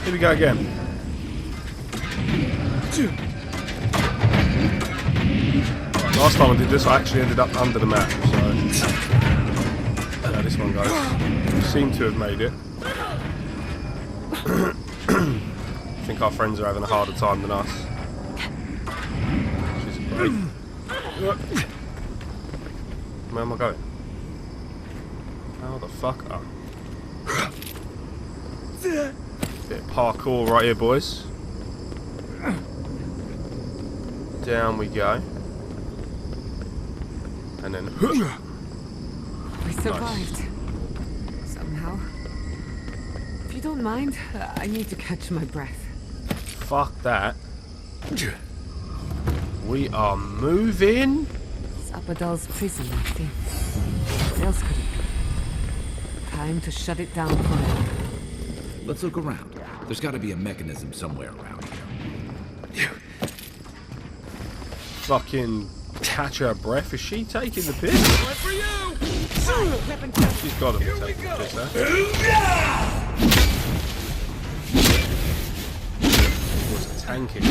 Here we go again. Right, last time I did this, I actually ended up under the map. So, yeah, this one goes. Seem to have made it. I think our friends are having a harder time than us. Which is great. Where am I going? How the fuck up? Bit of parkour right here, boys. Down we go. And then... We survived. Somehow. If you don't mind, I need to catch my breath. Fuck that. We are moving. It's Abadal's prison, I think. What else could it be? Time to shut it down forever. Let's look around. There's got to be a mechanism somewhere around here. Fucking catch her breath. Is she taking the piss? For you! She's got to be taking the piss, huh? What's tanking?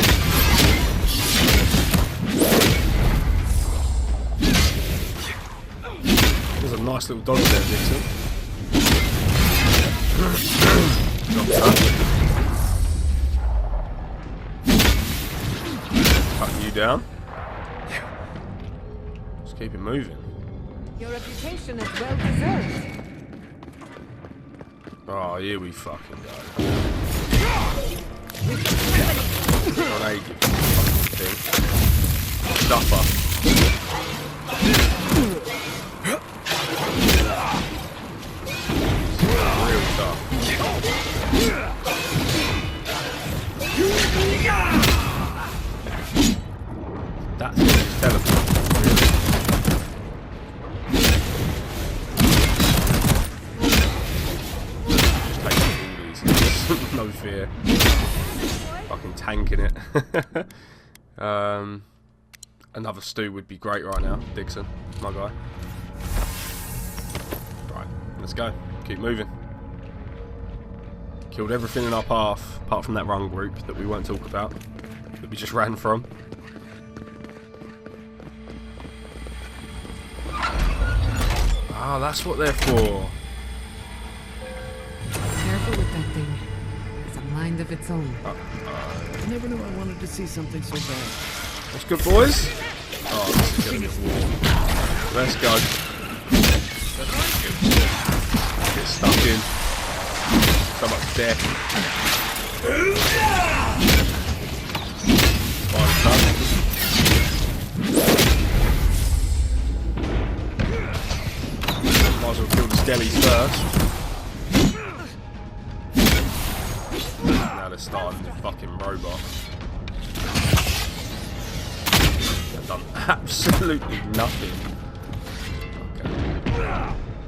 There's a nice little dodge there, Dixon. Cutting you down. Just keep it moving. Your reputation is well deserved. Oh, here we fucking go. Grenade, you fucking thing. Stuffer. Real tough. That's just teleport. No fear. Fucking tanking it. Another stew would be great right now, Dixon, my guy. Right, let's go. Keep moving. Killed everything in our path, apart from that run group that we won't talk about, that we just ran from. Ah, that's what they're for. Careful with that thing. It's a mind of its own. I never knew I wanted to see something so bad. What's good, boys? Oh, this is gonna be war. Let's go. Get stuck in. So much death. Fine, son. Might as well kill the skellies first. Now they're starting the fucking robot. They've done absolutely nothing. Okay.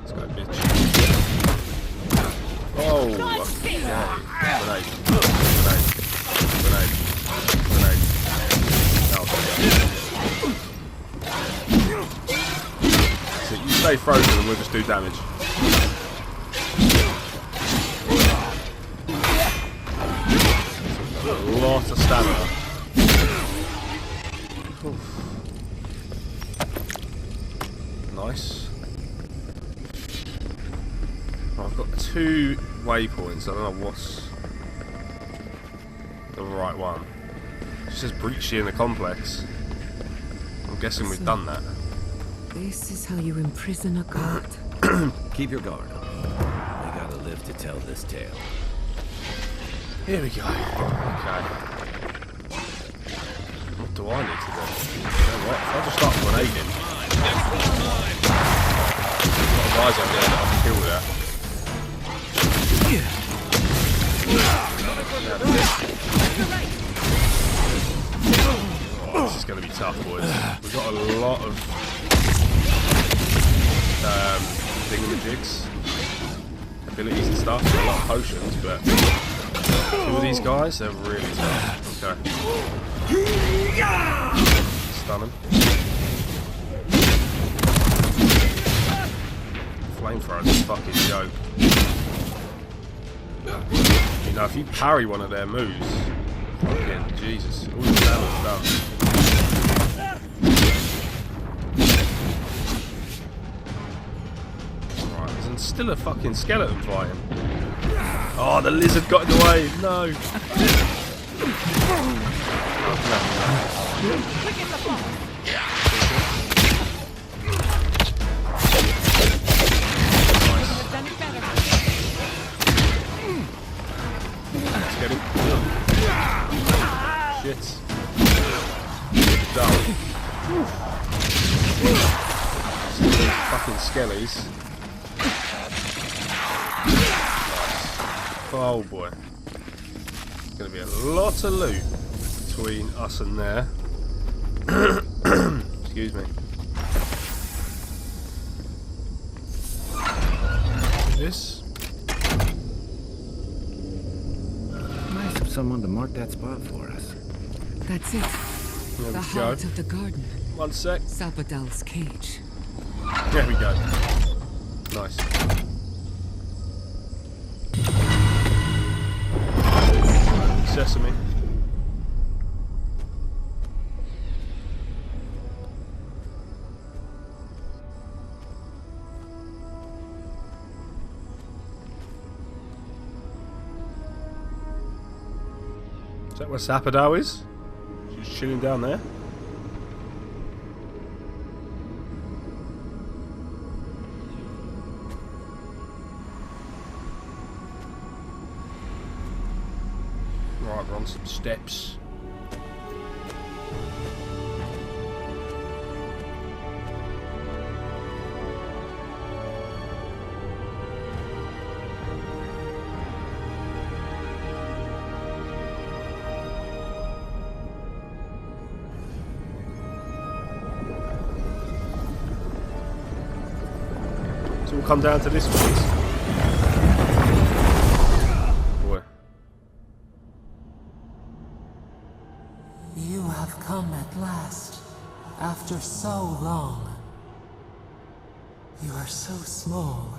Let's go, bitch. Oh, okay. Grenade. Grenade. Grenade. Grenade. So you stay frozen and we'll just do damage. A lot of stamina. Oof. Nice. I've got 2 waypoints. I don't know what's the right one. It says breachy in the complex. I'm guessing we've done that. This is how you imprison a god. Keep your guard up. We gotta live to tell this tale. Here we go. Okay. What do I need to do? You know what? If I just start grenading. There's a lot of guys out there that I can kill with that. Oh, this is going to be tough, boys. We've got a lot of thingamajigs, abilities and stuff, a lot of potions, but 2 of these guys, they're really tough. Okay. Stun them. Flamethrower's a fucking joke. Now, if you parry one of their moves, fucking Jesus, all the damage done. Right, there's still a fucking skeleton fighting. Oh, the lizard got in the way. No. Let's get him. Shit. Down. Fucking skellies. Nice. Oh boy. It's gonna be a lot of loot between us and there. Excuse me. This? Nice of someone to mark that spot for us. That's it. There The we heart go. of the garden. 1 sec. Sabadell's cage. There we go. Nice. Sesame. Is that where Sappadao is? She's chilling down there. Right, we're on some steps. So we'll come down to this place. Boy. You have come at last, after so long. You are so small,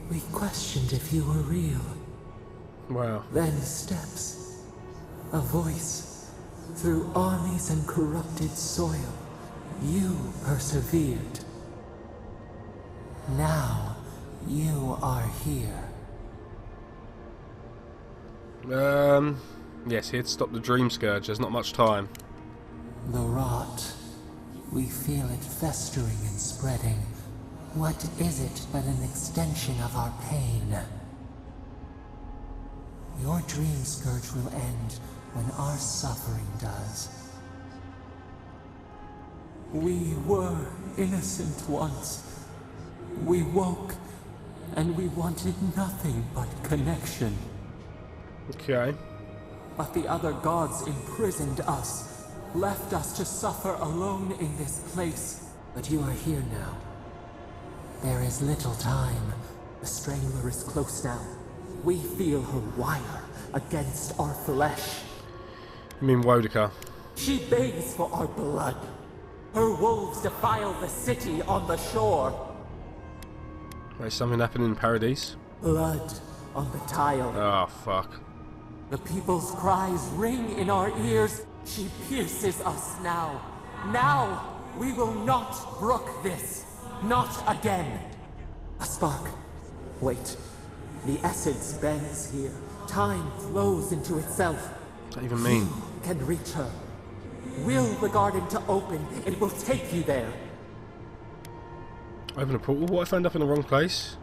we questioned if you were real. Wow. Then steps, a voice, through armies and corrupted soil. You persevered. Now, you are here. Yes, here to stop the Dream Scourge. There's not much time. The rot. We feel it festering and spreading. What is it but an extension of our pain? Your Dream Scourge will end when our suffering does. We were innocent once. We woke, and we wanted nothing but connection. Okay. But the other gods imprisoned us, left us to suffer alone in this place. But you are here now. There is little time. The Strangler is close now. We feel her wire against our flesh. You mean Wodika? She begs for our blood. Her wolves defile the city on the shore. Wait, something happened in Paradise? Blood on the tile. Oh, fuck. The people's cries ring in our ears. She pierces us now. Now, we will not brook this. Not again. A spark. Wait. The essence bends here. Time flows into itself. What does that even mean? You can reach her. Will the garden to open, it will take you there. Open a portal? What, if I end up in the wrong place?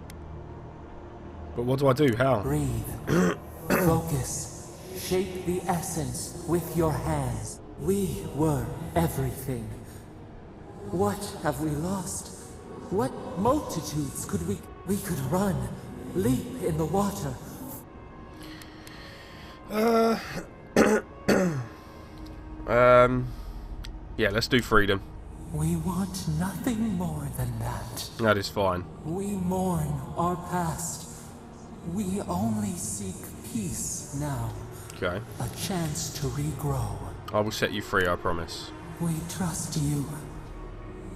But what do I do? How? Breathe. Focus. Shape the essence with your hands. We were everything. What have we lost? What multitudes could we could run, leap in the water. Yeah, let's do freedom. We want nothing more than that. That is fine. We mourn our past. We only seek peace now. Okay. A chance to regrow. I will set you free, I promise. We trust you.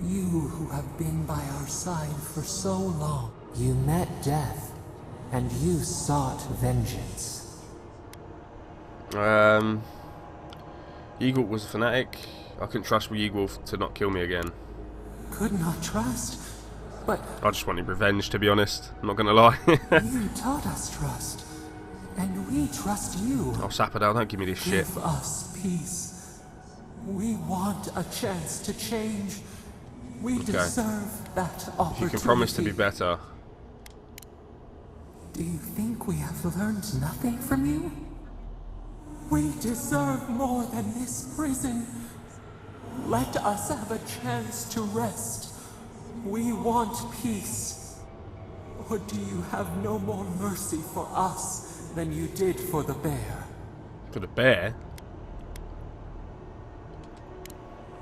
You who have been by our side for so long. You met death, and you sought vengeance. Eagle was a fanatic. I couldn't trust Eagle to not kill me again. Could not trust, but I just wanted revenge, to be honest. I'm not gonna lie. you taught us trust, and we trust you. Oh, Sappadale, don't give me this shit. Give us peace. We want a chance to change. We deserve that opportunity. You can promise to be better. Do you think we have learned nothing from you? We deserve more than this prison. Let us have a chance to rest. We want peace. Or do you have no more mercy for us than you did for the bear? For the bear?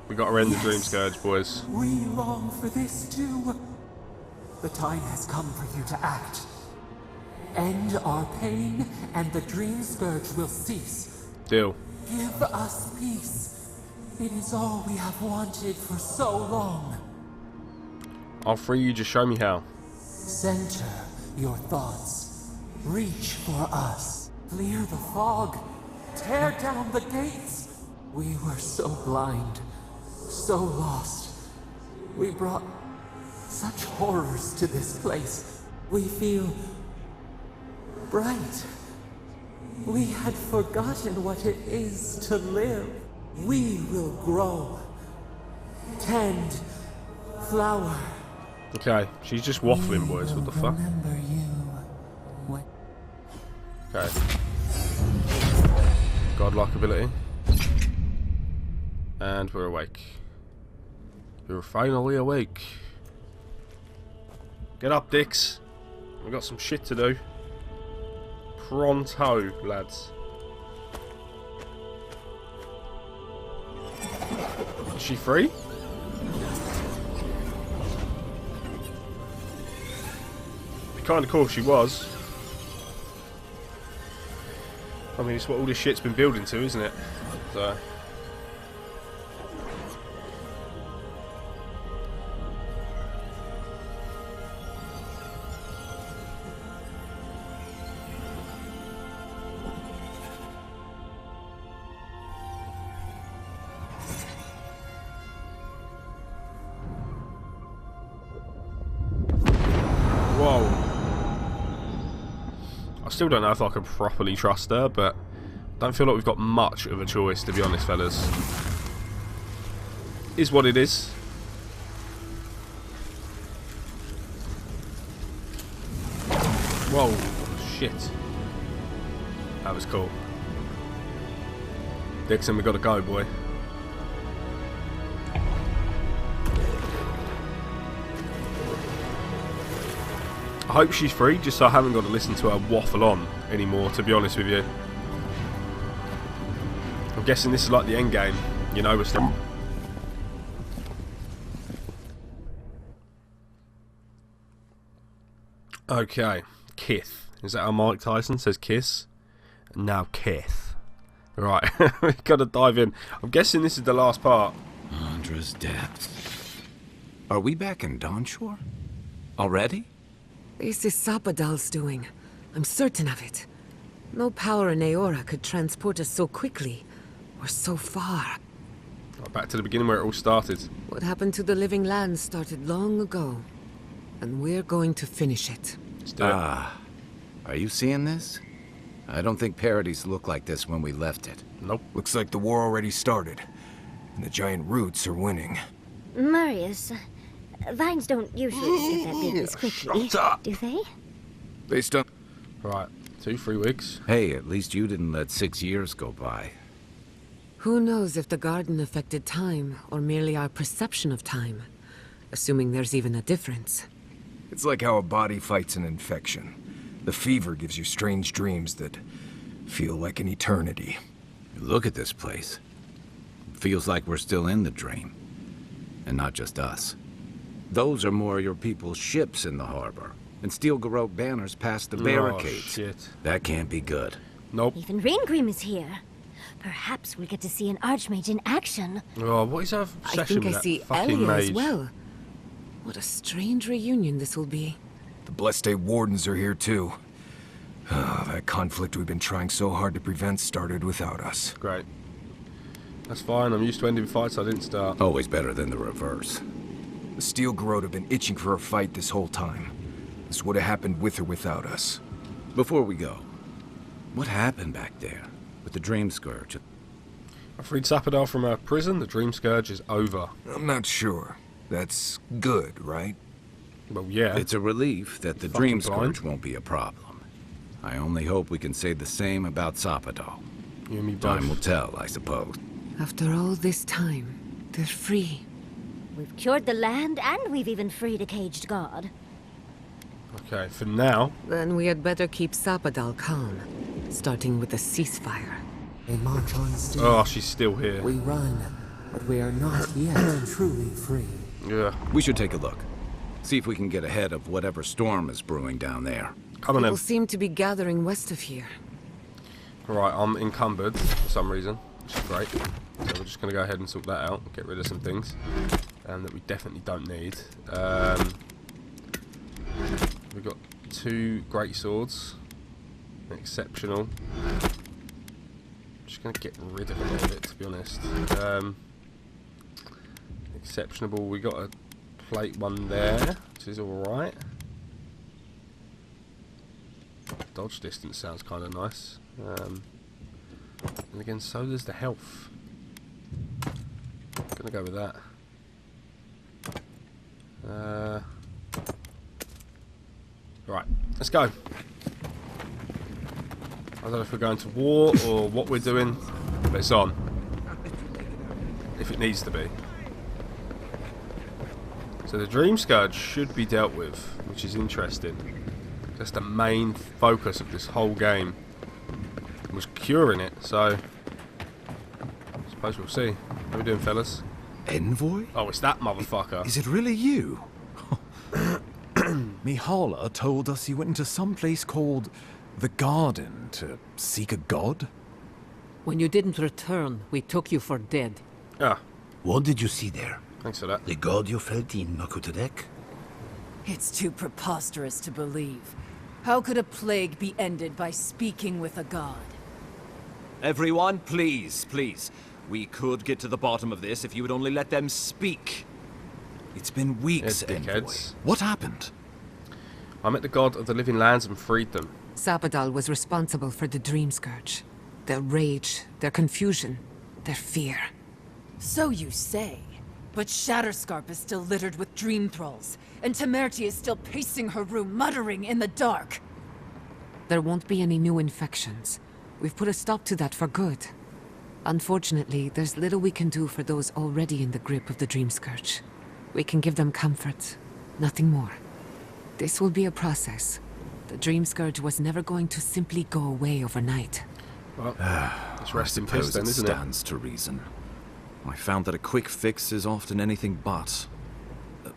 We gotta end the Dream Scourge, boys. We long for this too. The time has come for you to act. End our pain, and the Dream Scourge will cease. Deal. Give us peace. It is all we have wanted for so long. I'll free you, just show me how. Center your thoughts. Reach for us. Clear the fog. Tear down the gates. We were so blind, so lost. We brought such horrors to this place. We feel bright. We had forgotten what it is to live. We will grow. Tend. Flower. Okay, she's just waffling, boys. What the fuck? Remember you. What? Okay. Godlike ability. And we're awake. We're finally awake. Get up, dicks. We've got some shit to do. Pronto, lads. Is she free? Be kind of cool if she was. I mean, it's what all this shit's been building to, isn't it? So. Whoa. I still don't know if I can properly trust her, but I don't feel like we've got much of a choice, to be honest, fellas. Is what it is. Whoa. Shit. That was cool. Dixon, we gotta go, boy. I hope she's free, just so I haven't got to listen to her waffle on anymore, to be honest with you. I'm guessing this is like the end game. You know, we're still... Okay, Kith. Is that how Mike Tyson says kiss? And now Kith. Right, we've got to dive in. I'm guessing this is the last part. Andra's depths. Are we back in Dawnshore? Already? This is Sappadale's doing. I'm certain of it. No power in Aora could transport us so quickly, or so far. Right, back to the beginning where it all started. What happened to the living land started long ago, and we're going to finish it. Let's do it. Are you seeing this? I don't think parodies look like this when we left it. Nope. Looks like the war already started, and the giant roots are winning. Marius, vines don't usually get that big this quickly, do they? Based on... Right, 2-3 weeks. Hey, at least you didn't let 6 years go by. Who knows if the garden affected time, or merely our perception of time, assuming there's even a difference. It's like how a body fights an infection. The fever gives you strange dreams that feel like an eternity. Look at this place. It feels like we're still in the dream. And not just us. Those are more your people's ships in the harbor. And steel Garrote banners past the barricades. Oh, shit. That can't be good. Nope. Even Ringrim is here. Perhaps we'll get to see an Archmage in action. Oh, what is our I obsession think with I that see fucking Elia mage? as well. What a strange reunion this will be. The Blessed Day Wardens are here too. That conflict we've been trying so hard to prevent started without us. Great. That's fine. I'm used to ending fights I didn't start. Always better than the reverse. The Steel Garrote have been itching for a fight this whole time. This would have happened with or without us. Before we go, what happened back there with the Dream Scourge? I freed Sapadal from her prison. The Dream Scourge is over. I'm not sure. That's good, right? Well, yeah. It's a relief that the Fucking Dream blind. Scourge won't be a problem. I only hope we can say the same about Sapadal. You and me both. Time will tell, I suppose. After all this time, they're free. We've cured the land, and we've even freed a caged god. Okay, for now. Then we had better keep Sapadal calm, starting with a ceasefire. They march on still. Oh, she's still here. We run, but we are not yet truly free. Yeah. We should take a look. See if we can get ahead of whatever storm is brewing down there. Come on People then. seem to be gathering west of here. Right, I'm encumbered for some reason, which is great. So we're just going to go ahead and sort that out, get rid of some things that we definitely don't need. We've got 2 great swords, exceptional. Just going to get rid of a lot of it, to be honest. Exceptional. We got a plate one there, which is all right. Dodge distance sounds kind of nice. And again, so does the health. Gonna go with that. Right, let's go. I don't know if we're going to war or what we're doing, but it's on. If it needs to be. So the Dream Scourge should be dealt with, which is interesting. That's the main focus of this whole game. Was curing it, so I suppose we'll see. How we doing, fellas? Envoy? Oh, it's that motherfucker. Is it really you? Mihala told us you went into some place called the Garden to seek a god? When you didn't return, we took you for dead. Ah, What did you see there? thanks for that. The god you felt in Makutadek? It's too preposterous to believe. How could a plague be ended by speaking with a god? Everyone, please, please. We could get to the bottom of this if you would only let them speak. It's been weeks, Yeah, Envoy. dickheads. What happened? I met the god of the living lands and freed them. Sapadal was responsible for the Dream Scourge. Their rage, their confusion, their fear. So you say. But Shatterscarp is still littered with dream thralls, and Temerty is still pacing her room, muttering in the dark. There won't be any new infections. We've put a stop to that for good. Unfortunately, there's little we can do for those already in the grip of the Dream Scourge. We can give them comfort, nothing more. This will be a process. The Dream Scourge was never going to simply go away overnight. Well, let's rest in peace Suppose then, it isn't it? stands to reason. I found that a quick fix is often anything but.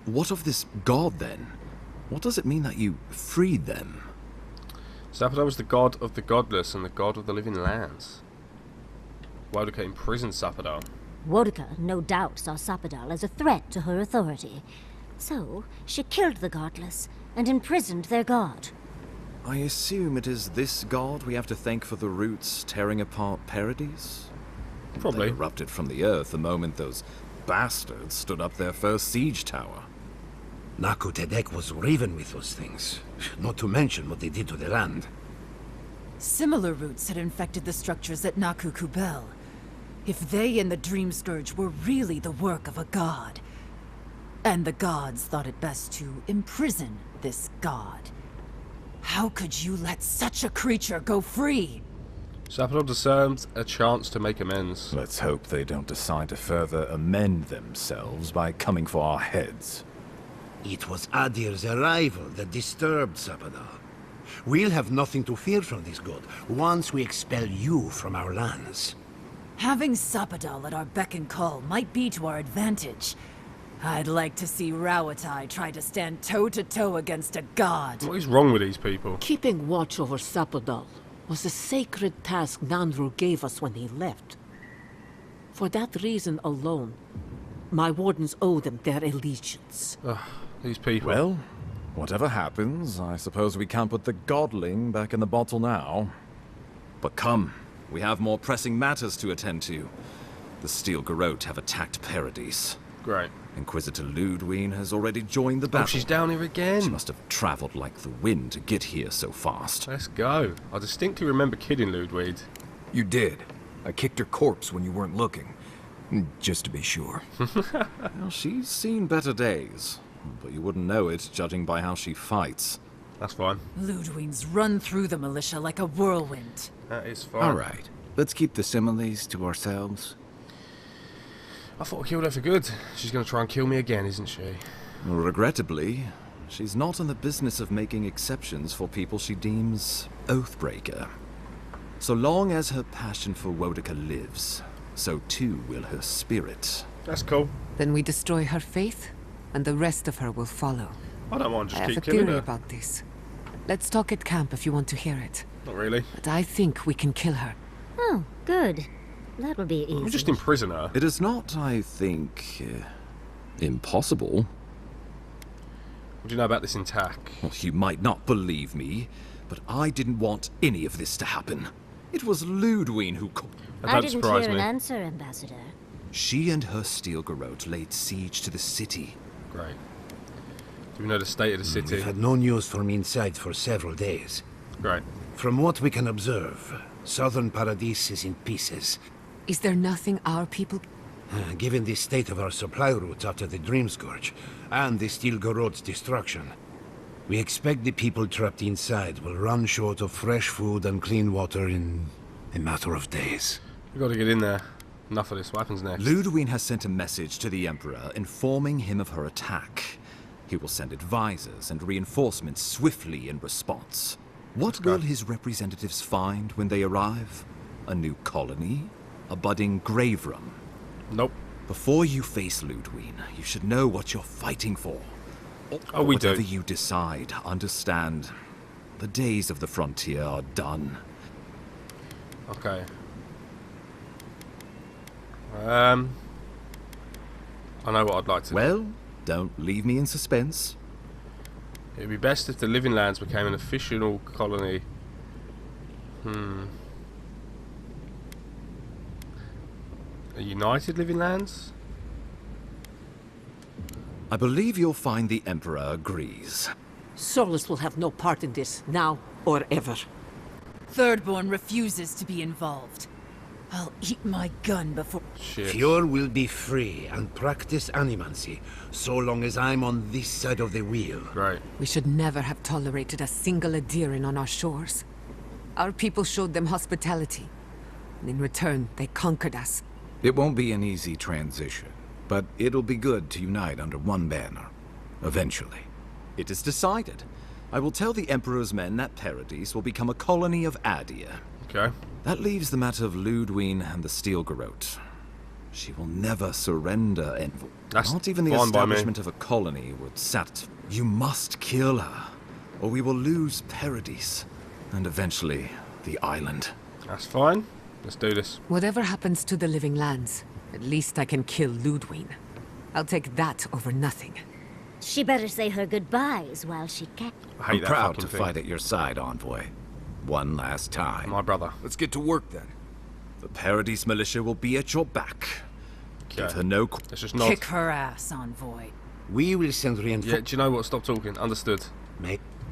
What of this god, then? What does it mean that you freed them? Sapadal was the god of the godless and the god of the living lands. Wodoka imprisoned Sapadal. Wodoka, no doubt, saw Sapadal as a threat to her authority. So, she killed the godless and imprisoned their god. I assume it is this god we have to thank for the roots tearing apart Paradise? Probably. They erupted from the earth the moment those bastards stood up their first siege tower. Nakutadek was raven with those things. Not to mention what they did to the land. Similar roots had infected the structures at Naku Kubel. If they and the Dream Scourge were really the work of a god, and the gods thought it best to imprison this god, how could you let such a creature go free? Sapadal deserves a chance to make amends. Let's hope they don't decide to further amend themselves by coming for our heads. It was Adir's arrival that disturbed Sapadal. We'll have nothing to fear from this god once we expel you from our lands. Having Sapadal at our beck and call might be to our advantage. I'd like to see Rawatai try to stand toe-to-toe against a god. What is wrong with these people? Keeping watch over Sapadal was a sacred task Nandru gave us when he left. For that reason alone, my wardens owe them their allegiance. Ugh, these people. Well, Whatever happens, I suppose we can't put the godling back in the bottle now. But come, we have more pressing matters to attend to. The Steel Garrote have attacked Paradise. Great. Inquisitor Ludwig has already joined the battle. Oh, she's down here again. She must have travelled like the wind to get here so fast. Let's go. I distinctly remember kidding Ludwig. You did. I kicked her corpse when you weren't looking. Just to be sure. Well, she's seen better days. But you wouldn't know it, judging by how she fights. That's fine. Ludwig's run through the militia like a whirlwind. That is fine. All right, let's keep the similes to ourselves. I thought I killed her for good. She's going to try and kill me again, isn't she? Regrettably, she's not in the business of making exceptions for people she deems oathbreaker. So long as her passion for Wodica lives, so too will her spirit. That's cool. Then we destroy her faith, and the rest of her will follow. I don't mind just I have keep a killing theory her. about this. Let's talk at camp if you want to hear it. Not really. But I think we can kill her. Oh, good. That will be easy. We'll just imprison her. It is not, I think, impossible. What do you know about this attack? Well, you might not believe me, but I didn't want any of this to happen. It was Ludwig who That I don't didn't surprise hear me. an answer, Ambassador. She and her Steel Garrote laid siege to the city. Great. Do we know the state of the city? We've had no news from inside for several days. Great. From what we can observe, southern Paradise is in pieces. Is there nothing our people... Given the state of our supply routes after the Dream Scourge, and the Steel Garrote's destruction, we expect the people trapped inside will run short of fresh food and clean water in a matter of days. We've got to get in there. Enough of this. What happens next? Ludwig has sent a message to the Emperor informing him of her attack. He will send advisors and reinforcements swiftly in response. What will his representatives find when they arrive? A new colony? A budding grave room? Nope. Before you face Ludwig, you should know what you're fighting for. Oh, we do. Whatever you decide, understand, the days of the frontier are done. Okay. I know what I'd like to do. Well, don't leave me in suspense. It'd be best if the Living Lands became an official colony. A united Living Lands? I believe you'll find the Emperor agrees. Solus will have no part in this, now or ever. Thirdborn refuses to be involved. I'll eat my gun before... Shit. Fjord will be free and practice animancy, so long as I'm on this side of the wheel. Right. We should never have tolerated a single Adiran on our shores. Our people showed them hospitality, and in return, they conquered us. It won't be an easy transition, but it'll be good to unite under one banner. Eventually. It is decided. I will tell the Emperor's men that Paradise will become a colony of Adia. Okay. That leaves the matter of Ludwig and the Steel Garrote. She will never surrender, and That's not even the fine by me. establishment of a colony would sat. You must kill her, or we will lose Paradise, and eventually the island. That's fine. Let's do this. Whatever happens to the Living Lands, at least I can kill Ludwig. I'll take that over nothing. She better say her goodbyes while she can. I hate I'm that proud fucking to thing. fight at your side, Envoy. One last time. My brother. Let's get to work then. The Paradise militia will be at your back. Give Okay. her no... Let's just nod. Kick her ass, Envoy. We will send Yeah, reinforcements. do you know what? Stop talking. Understood.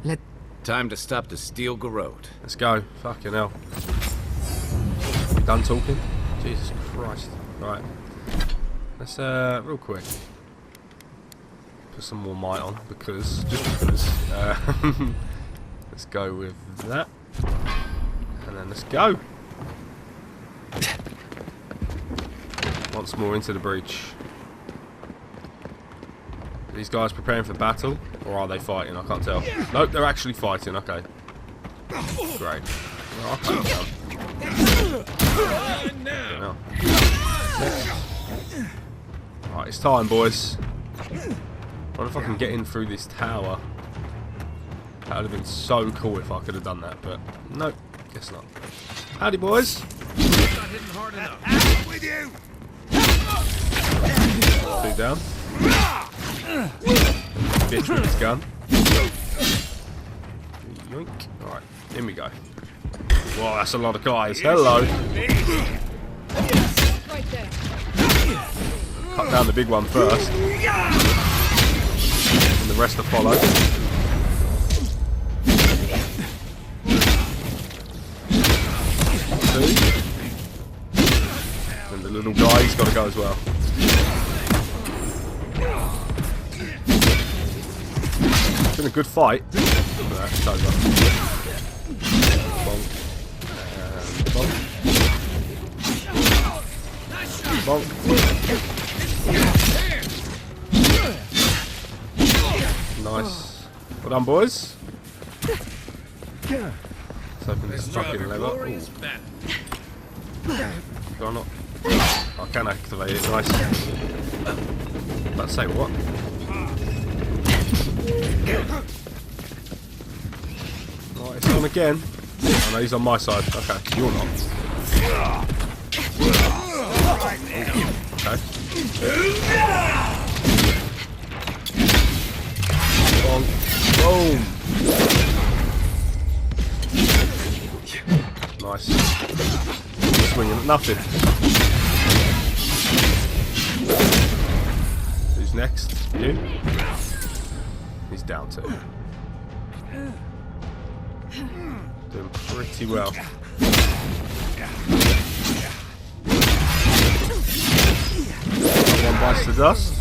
Let... Time to stop the Steel Garrote. Let's go. Fucking hell. We done talking? Jesus Christ. Right. Let's, real quick. Put some more might on, because... Just because. Let's go with that. And then let's go. Once more into the breach. Are these guys preparing for battle? Or are they fighting? I can't tell. Nope, they're actually fighting. Okay. Great. Well, I'll calm down. Now. Right, it's time, boys. I wonder if I can get in through this tower. That would have been so cool if I could have done that, but nope, guess not. Howdy, boys. Two down. Bitch with his gun. Yoink. Alright, in we go. Wow, that's a lot of guys. Hello. Cut down the big one first. And the rest to follow. Two. And the little guy, he's got to go as well. It's been a good fight. It's over. Bonk. And bonk. Bonk. Nice. Well done, boys. Let's open this fucking lever. Do I not? I can activate it. Nice. Let's say what? Right, it's on again. Oh no, he's on my side. Okay, you're not. Okay. Bonk. Boom. Nice. Swinging at nothing. Who's next? You? He's down too. Doing pretty well. One bites the dust.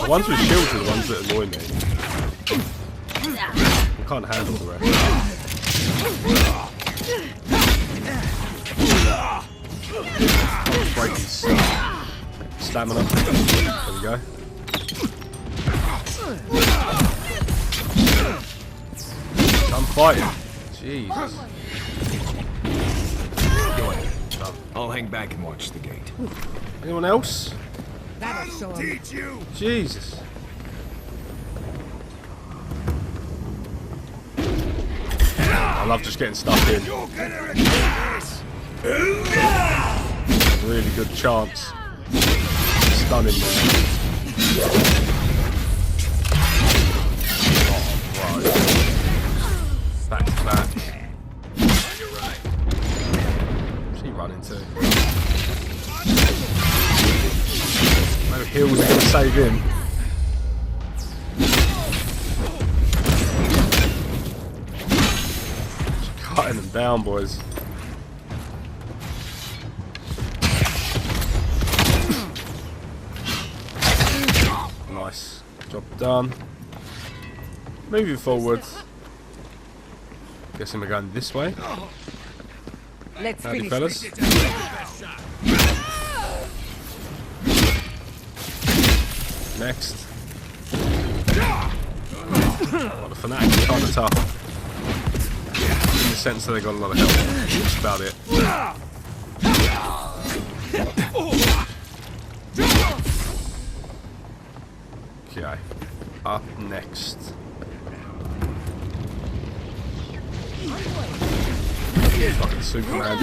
The ones with shields are the ones that annoy me. I can't handle the rest. Break his stamina. There we go. I'm fighting. Jesus. I'll hang back and watch the gate. Anyone else? That'll show him. Teach you. Jesus. I love just getting stuck in. Really good chance. Stunning there. Oh, right. Back to back. What's he running to? No heals are going to save him. Cutting them down, boys. Nice. Job done. Moving forward. Guessing we're going this way. Let's Howdy, finish fellas. this. Next. Oh, the fanatics are kind of tough. In the sense that they got a lot of health. That's about it. Okay. Up next. Fucking Superman.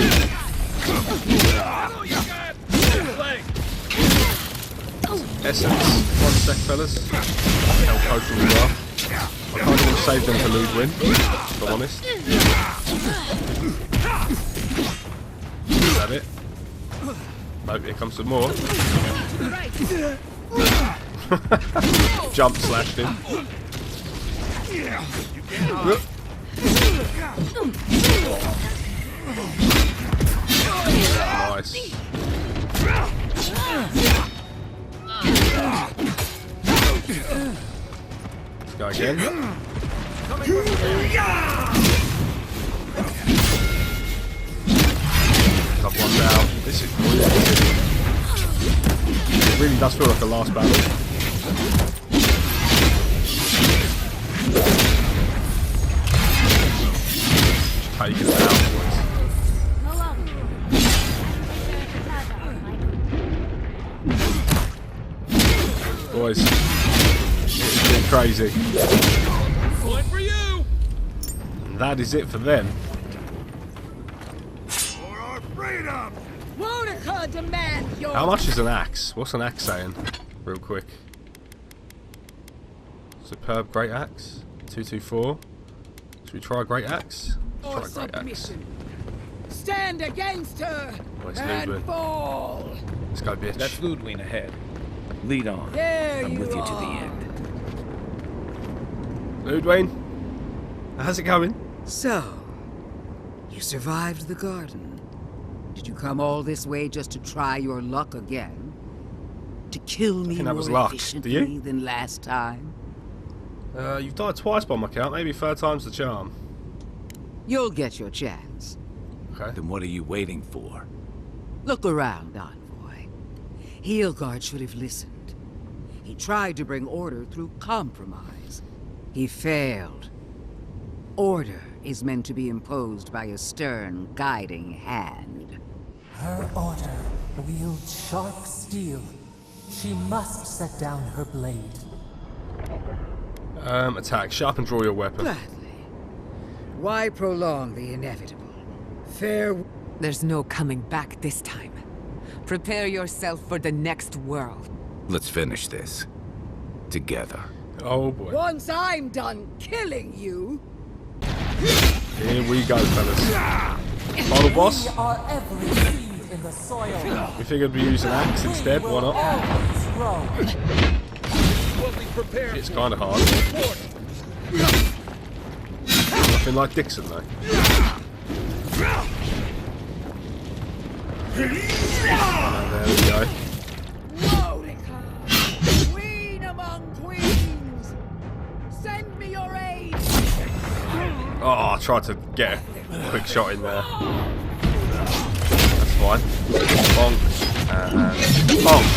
Essence. 1 sec, fellas. Health potion as well. I can't even save them for Ludwig, if I'm honest. Is that it? Nope, here comes some more. Jump slashed him. Nice. Let's go again. Top one down. This is brilliant. It really does feel like the last battle. Taking it out, boys. It's been crazy. One for you. And that is it for them. For our freedom. Wonica demands your. How much is an axe? What's an axe saying? Real quick. Superb great axe. 224. Should we try a great axe? Or Let's try a great axe. submission. Stand against her Nice and movement. fall. Let's go, bitch. That's Ludwig ahead. Lead on. There I'm you with you to the are. end. Ludwig, how's it going? So, you survived the garden. Did you come all this way just to try your luck again? To kill me think that was more luck. Do efficiently you? than last time? You've died twice by my count. Maybe third time's the charm. You'll get your chance. Okay. Then what are you waiting for? Look around, Envoy. Heelguard should have listened. He tried to bring order through compromise. He failed. Order is meant to be imposed by a stern, guiding hand. Her order wields sharp steel. She must set down her blade. Attack. Sharp and draw your weapon. Gladly. Why prolong the inevitable? Fair... There's no coming back this time. Prepare yourself for the next world. Let's finish this. Together. Oh boy. Once I'm done killing you, Here we go, fellas. Final boss. We are every seed in the soil. We figured we'd use an axe instead. Why not? Always grow. It's kind of hard. Nothing like Dixon, though. There we go. Mordecai, queen among queens, send me your aid. Oh, I tried to get a quick shot in there. That's fine. Bonk. And bonk.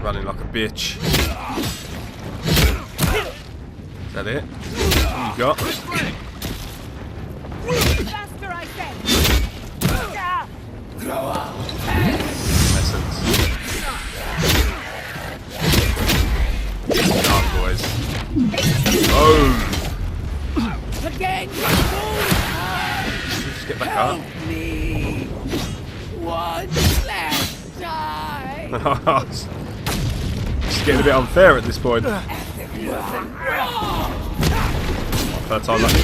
Running like a bitch. Is that it? What you got? Faster, I said. Essence. Dark boys. Oh! Again, Just get back up. me. One last time. It's getting a bit unfair at this point. Third time lucky.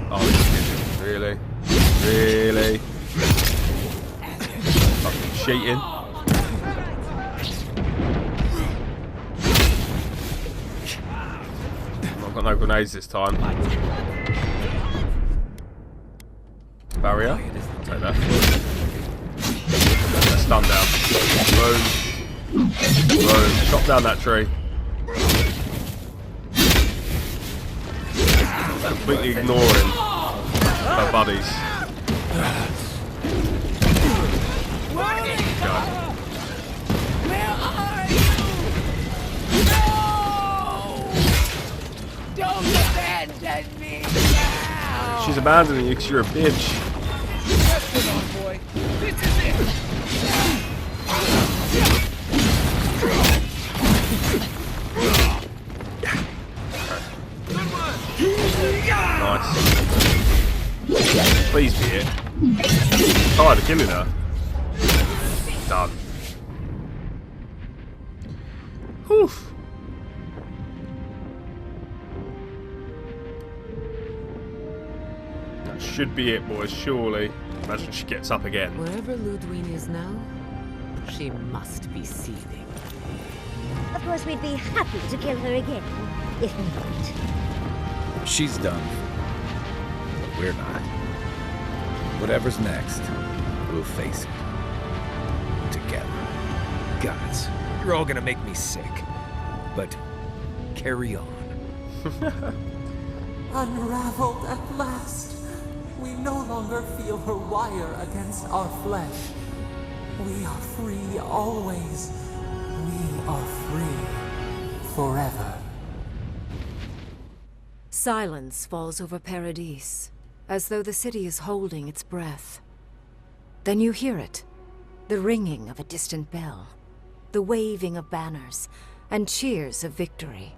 Oh, really? Really? Fucking cheating. I've got no grenades this time. Barrier. Take that. Stun down. Boom. Boom. Chop down that tree. Completely ignoring her buddies. Go. Where are you? No! Don't abandon me now! She's abandoning you because you're a bitch. Come on, boy. This is it! Nice. Please be it. Tired of killing her. Done. Whew. That should be it, boys, surely. Imagine she gets up again. Wherever Ludwig is now, she must be seething. Of course, we'd be happy to kill her again, if needed. She's done. But we're not. Whatever's next, we'll face it. Together. Gods, you're all gonna make me sick. But carry on. Unraveled at last. We no longer feel her wire against our flesh. We are free always. We are free forever. Silence falls over Paradise, as though the city is holding its breath. Then you hear it, the ringing of a distant bell, the waving of banners, and cheers of victory.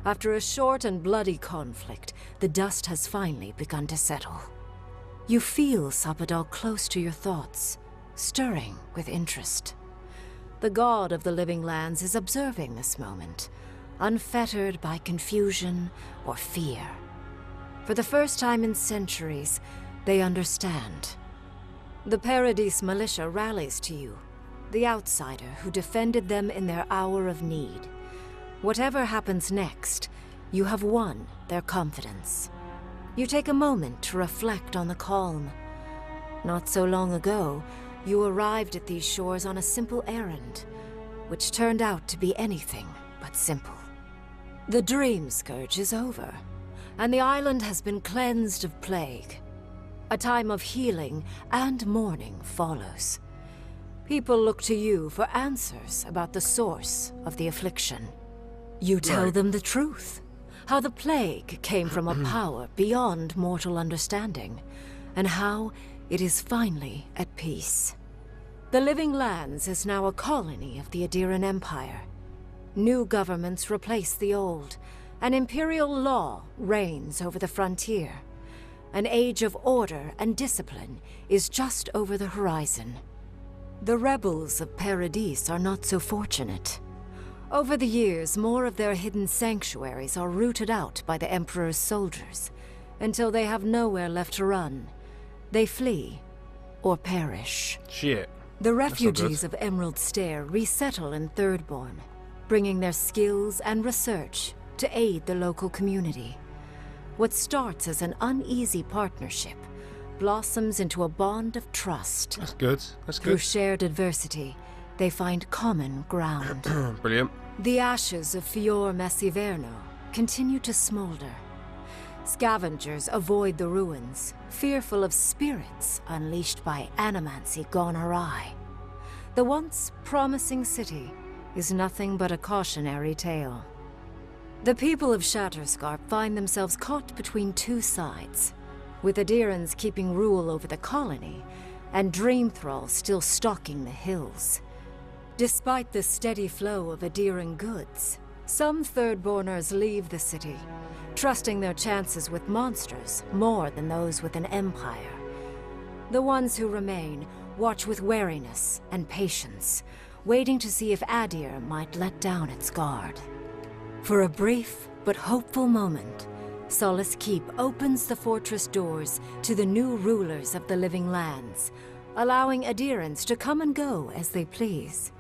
After a short and bloody conflict, the dust has finally begun to settle. You feel Sapadal close to your thoughts, stirring with interest. The god of the living lands is observing this moment, unfettered by confusion or fear. For the first time in centuries, they understand. The Paradise militia rallies to you, the outsider who defended them in their hour of need. Whatever happens next, you have won their confidence. You take a moment to reflect on the calm. Not so long ago, you arrived at these shores on a simple errand, which turned out to be anything but simple. The Dream Scourge is over, and the island has been cleansed of plague. A time of healing and mourning follows. People look to you for answers about the source of the affliction. You tell them the truth, how the plague came from a power beyond mortal understanding, and how it is finally at peace. The Living Lands is now a colony of the Adiran Empire. New governments replace the old, and imperial law reigns over the frontier. An age of order and discipline is just over the horizon. The rebels of Paradise are not so fortunate. Over the years, more of their hidden sanctuaries are rooted out by the Emperor's soldiers, until they have nowhere left to run. They flee, or perish. Shit. The refugees of Emerald Stair resettle in Thirdborn, bringing their skills and research to aid the local community. What starts as an uneasy partnership blossoms into a bond of trust. That's good. That's Through good. shared adversity, they find common ground. Brilliant. The ashes of Fior Messiverno continue to smolder. Scavengers avoid the ruins, fearful of spirits unleashed by animancy gone awry. The once promising city is nothing but a cautionary tale. The people of Shatterscarp find themselves caught between two sides, with Adirans keeping rule over the colony, and Dream Thralls still stalking the hills. Despite the steady flow of Adiran goods, some Thirdborners leave the city, trusting their chances with monsters more than those with an empire. The ones who remain watch with wariness and patience, waiting to see if Adir might let down its guard. For a brief but hopeful moment, Solace Keep opens the fortress doors to the new rulers of the Living Lands, allowing Adirans to come and go as they please.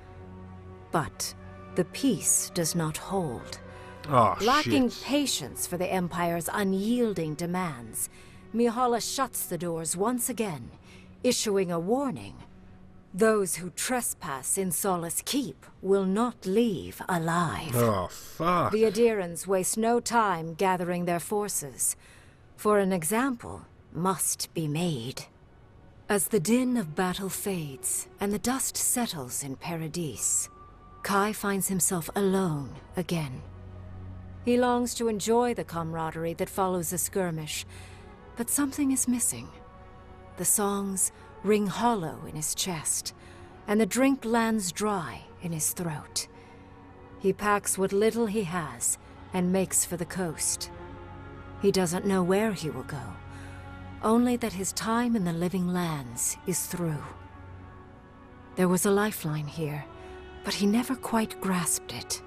But the peace does not hold. Oh, Lacking shit. patience for the Empire's unyielding demands, Mihala shuts the doors once again, issuing a warning. Those who trespass in Solace Keep will not leave alive. Oh, fuck. The Adirans waste no time gathering their forces, for an example must be made. As the din of battle fades and the dust settles in Paradise, Kai finds himself alone again. He longs to enjoy the camaraderie that follows a skirmish, but something is missing. The songs ring hollow in his chest, and the drink lands dry in his throat. He packs what little he has and makes for the coast. He doesn't know where he will go, only that his time in the Living Lands is through. There was a lifeline here, but he never quite grasped it.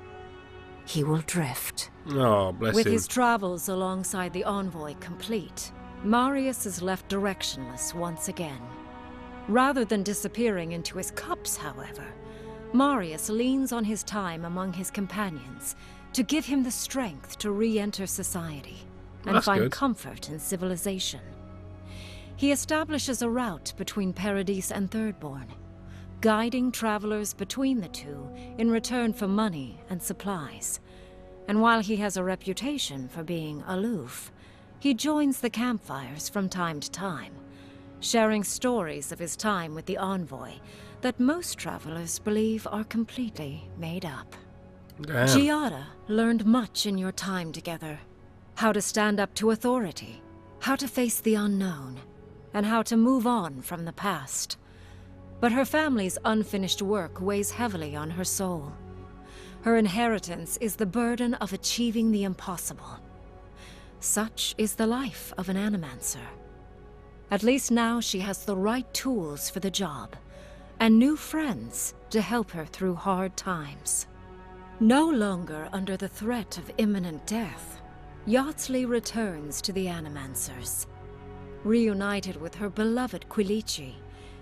He will drift. Oh, bless With him. his travels alongside the envoy complete, Marius is left directionless once again. Rather than disappearing into his cups, however, Marius leans on his time among his companions to give him the strength to re-enter society and That's find good. comfort in civilization. He establishes a route between Paradise and Thirdborn, guiding travelers between the two in return for money and supplies. And while he has a reputation for being aloof, he joins the campfires from time to time, sharing stories of his time with the envoy that most travelers believe are completely made up. Damn. Giada learned much in your time together. How to stand up to authority, how to face the unknown, and how to move on from the past. But her family's unfinished work weighs heavily on her soul. Her inheritance is the burden of achieving the impossible. Such is the life of an animancer. At least now she has the right tools for the job, and new friends to help her through hard times. No longer under the threat of imminent death, Yardsley returns to the Animancers. Reunited with her beloved Quilici,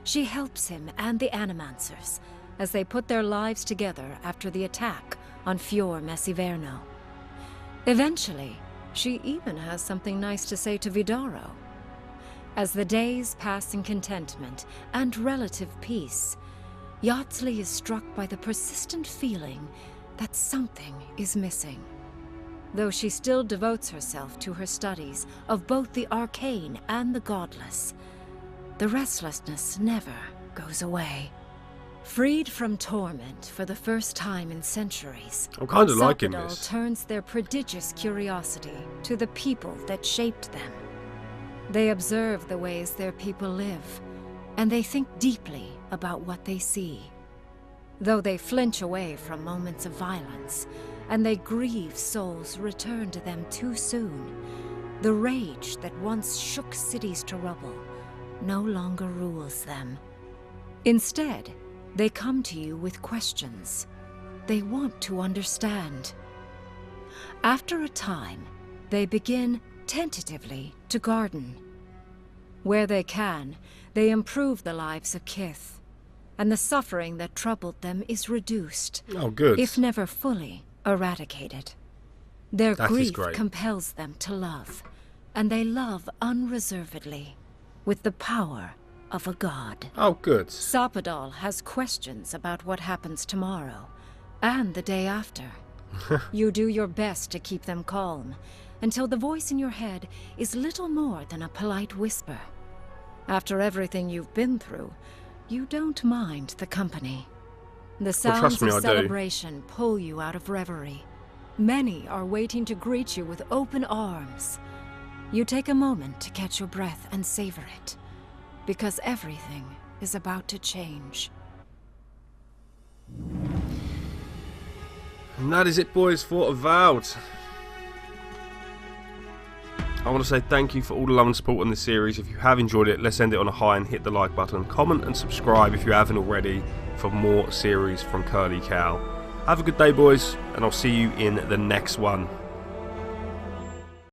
she helps him and the Animancers as they put their lives together after the attack on Fior Messiverno. Eventually, she even has something nice to say to Vidaro. As the days pass in contentment and relative peace, Yardsley is struck by the persistent feeling that something is missing. Though she still devotes herself to her studies of both the arcane and the godless, the restlessness never goes away. Freed from torment for the first time in centuries, I'm kind of liking Sappadal this. turns their prodigious curiosity to the people that shaped them. They observe the ways their people live, and they think deeply about what they see. Though they flinch away from moments of violence, and they grieve souls returned to them too soon, the rage that once shook cities to rubble no longer rules them. Instead, they come to you with questions. They want to understand. After a time, they begin tentatively to garden. Where they can, they improve the lives of Kith, and the suffering that troubled them is reduced, Oh, good. if never fully eradicated. Their That is grief great. compels them to love, and they love unreservedly, with the power of a god. Oh, good. Sappadal has questions about what happens tomorrow, and the day after. You do your best to keep them calm, until the voice in your head is little more than a polite whisper. After everything you've been through, you don't mind the company. The sounds trust me, I of do. celebration pull you out of reverie. Many are waiting to greet you with open arms. You take a moment to catch your breath and savor it, because everything is about to change. And that is it, boys, for Avowed. I want to say thank you for all the love and support on this series. If you have enjoyed it, let's end it on a high and hit the like button. Comment and subscribe if you haven't already for more series from Curly Cow. Have a good day, boys, and I'll see you in the next one.